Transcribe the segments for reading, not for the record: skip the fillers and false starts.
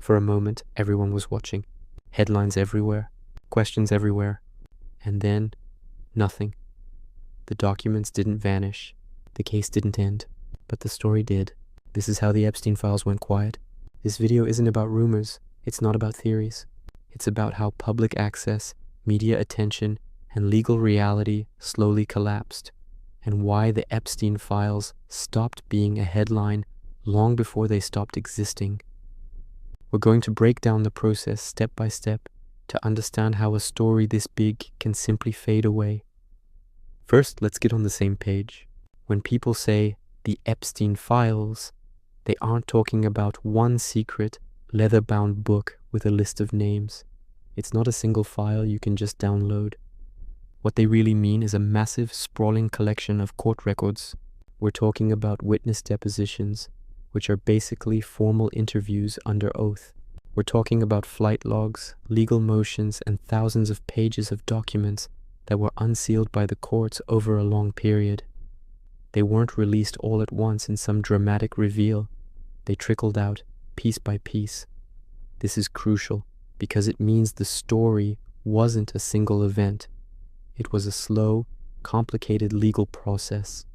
For a moment, everyone was watching. Headlines everywhere, questions everywhere, and then nothing. The documents didn't vanish. The case didn't end, but the story did. This is how the Epstein files went quiet. This video isn't about rumors. It's not about theories. It's about how public access, media attention, and legal reality slowly collapsed, and why the Epstein files stopped being a headline long before they stopped existing. We're going to break down the process step by step to understand how a story this big can simply fade away. First, let's get on the same page. When people say the Epstein files, they aren't talking about one secret, leather-bound book with a list of names. It's not a single file you can just download. What they really mean is a massive, sprawling collection of court records. We're talking about witness depositions, which are basically formal interviews under oath. We're talking about flight logs, legal motions, and thousands of pages of documents that were unsealed by the courts over a long period. They weren't released all at once in some dramatic reveal. They trickled out, piece by piece. This is crucial because it means the story wasn't a single event. It was a slow, complicated legal process.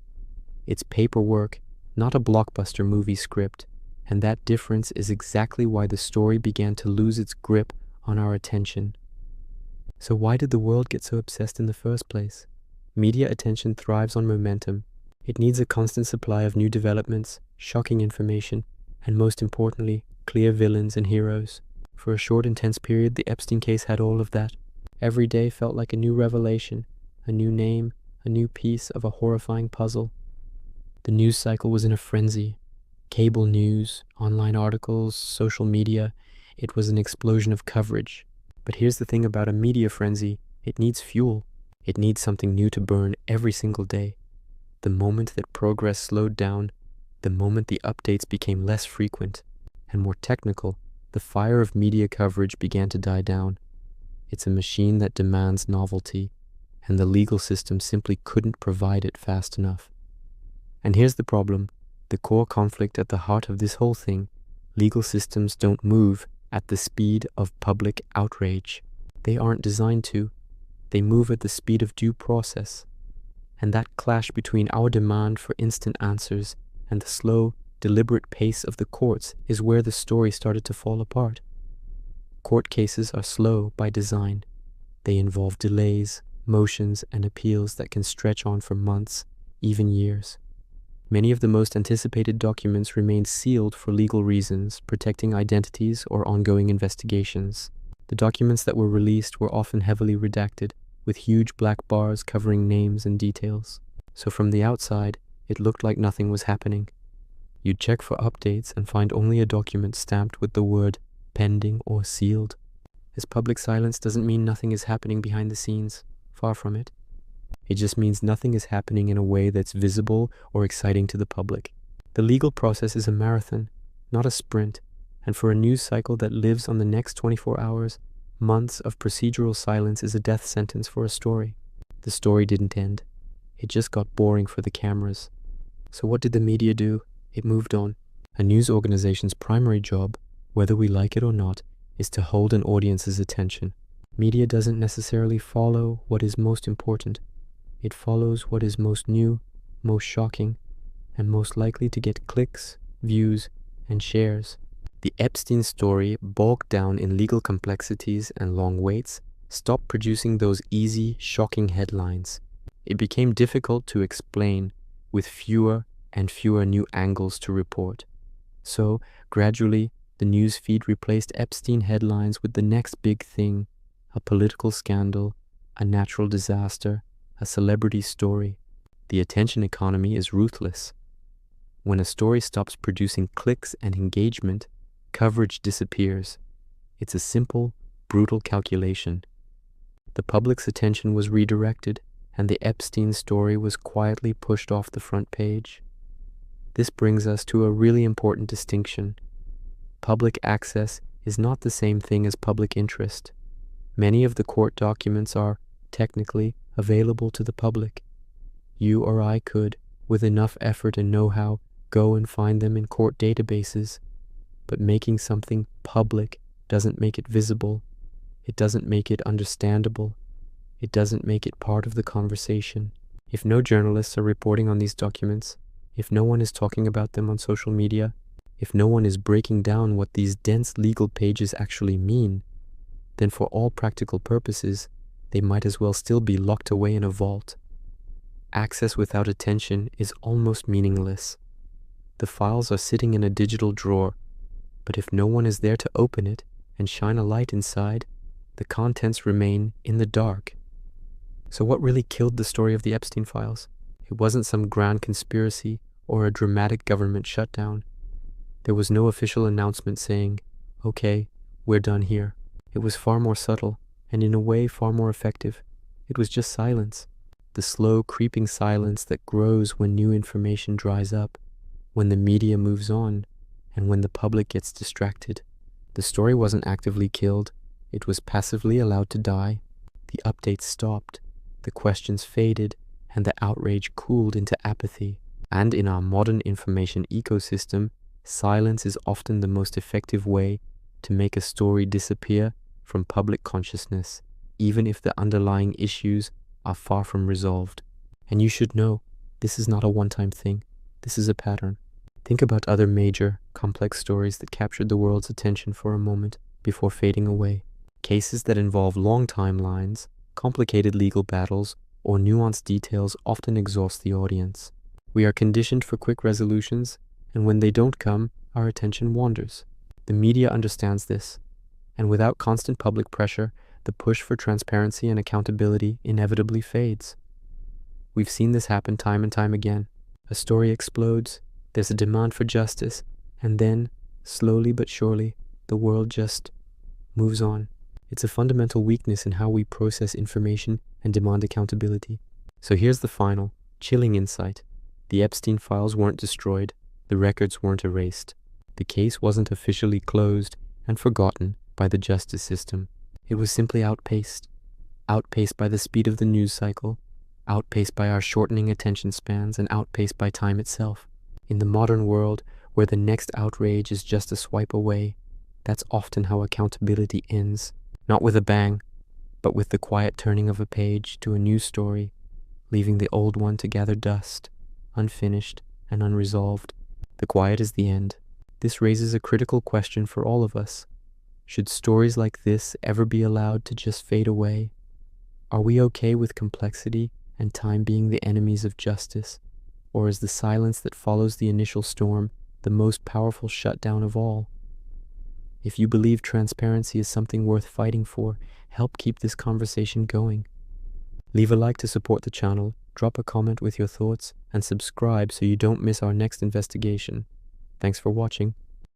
It's paperwork, not a blockbuster movie script, and that difference is exactly why the story began to lose its grip on our attention. So why did the world get so obsessed in the first place? Media attention thrives on momentum. It needs a constant supply of new developments, shocking information, and most importantly, clear villains and heroes. For a short, intense period, the Epstein case had all of that. Every day felt like a new revelation, a new name, a new piece of a horrifying puzzle. The news cycle was in a frenzy. Cable news, online articles, social media, it was an explosion of coverage. But here's the thing about a media frenzy, it needs fuel. It needs something new to burn every single day. The moment that progress slowed down, the moment the updates became less frequent and more technical, the fire of media coverage began to die down. It's a machine that demands novelty, and the legal system simply couldn't provide it fast enough. And here's the problem, the core conflict at the heart of this whole thing. Legal systems don't move at the speed of public outrage. They aren't designed to. They move at the speed of due process. And that clash between our demand for instant answers and the slow, deliberate pace of the courts is where the story started to fall apart. Court cases are slow by design. They involve delays, motions, and appeals that can stretch on for months, even years. Many of the most anticipated documents remain sealed for legal reasons, protecting identities or ongoing investigations. The documents that were released were often heavily redacted, with huge black bars covering names and details. So from the outside, it looked like nothing was happening. You'd check for updates and find only a document stamped with the word pending or sealed. This public silence doesn't mean nothing is happening behind the scenes. Far from it. It just means nothing is happening in a way that's visible or exciting to the public. The legal process is a marathon, not a sprint, and for a news cycle that lives on the next 24 hours, months of procedural silence is a death sentence for a story. The story didn't end. It just got boring for the cameras. So what did the media do? It moved on. A news organization's primary job, whether we like it or not, is to hold an audience's attention. Media doesn't necessarily follow what is most important. It follows what is most new, most shocking, and most likely to get clicks, views, and shares. The Epstein story, bogged down in legal complexities and long waits, stopped producing those easy, shocking headlines. It became difficult to explain, with fewer and fewer new angles to report. So, gradually, the news feed replaced Epstein headlines with the next big thing, a political scandal, a natural disaster, a celebrity story. The attention economy is ruthless. When a story stops producing clicks and engagement, coverage disappears. It's a simple, brutal calculation. The public's attention was redirected, and the Epstein story was quietly pushed off the front page. This brings us to a really important distinction. Public access is not the same thing as public interest. Many of the court documents are, technically, available to the public. You or I could, with enough effort and know-how, go and find them in court databases. But making something public doesn't make it visible. It doesn't make it understandable. It doesn't make it part of the conversation. If no journalists are reporting on these documents, if no one is talking about them on social media, if no one is breaking down what these dense legal pages actually mean, then for all practical purposes, they might as well still be locked away in a vault. Access without attention is almost meaningless. The files are sitting in a digital drawer, but if no one is there to open it and shine a light inside, the contents remain in the dark. So what really killed the story of the Epstein files? It wasn't some grand conspiracy or a dramatic government shutdown. There was no official announcement saying, "Okay, we're done here." It was far more subtle, and in a way far more effective. It was just silence. The slow, creeping silence that grows when new information dries up, when the media moves on, and when the public gets distracted. The story wasn't actively killed. It was passively allowed to die. The updates stopped. The questions faded, and the outrage cooled into apathy. And in our modern information ecosystem, silence is often the most effective way to make a story disappear from public consciousness, even if the underlying issues are far from resolved. And you should know, this is not a one-time thing. This is a pattern. Think about other major, complex stories that captured the world's attention for a moment before fading away. Cases that involve long timelines, complicated legal battles, or nuanced details often exhaust the audience. We are conditioned for quick resolutions, and when they don't come, our attention wanders. The media understands this, and without constant public pressure, the push for transparency and accountability inevitably fades. We've seen this happen time and time again. A story explodes, there's a demand for justice, and then, slowly but surely, the world just moves on. It's a fundamental weakness in how we process information and demand accountability. So here's the final, chilling insight. The Epstein files weren't destroyed. The records weren't erased. The case wasn't officially closed and forgotten by the justice system. It was simply outpaced by the speed of the news cycle, outpaced by our shortening attention spans, and outpaced by time itself. In the modern world, where the next outrage is just a swipe away, that's often how accountability ends. Not with a bang, but with the quiet turning of a page to a new story, leaving the old one to gather dust, unfinished and unresolved. The quiet is the end. This raises a critical question for all of us. Should stories like this ever be allowed to just fade away? Are we okay with complexity and time being the enemies of justice? Or is the silence that follows the initial storm the most powerful shutdown of all? If you believe transparency is something worth fighting for, help keep this conversation going. Leave a like to support the channel, drop a comment with your thoughts, and subscribe so you don't miss our next investigation. Thanks for watching.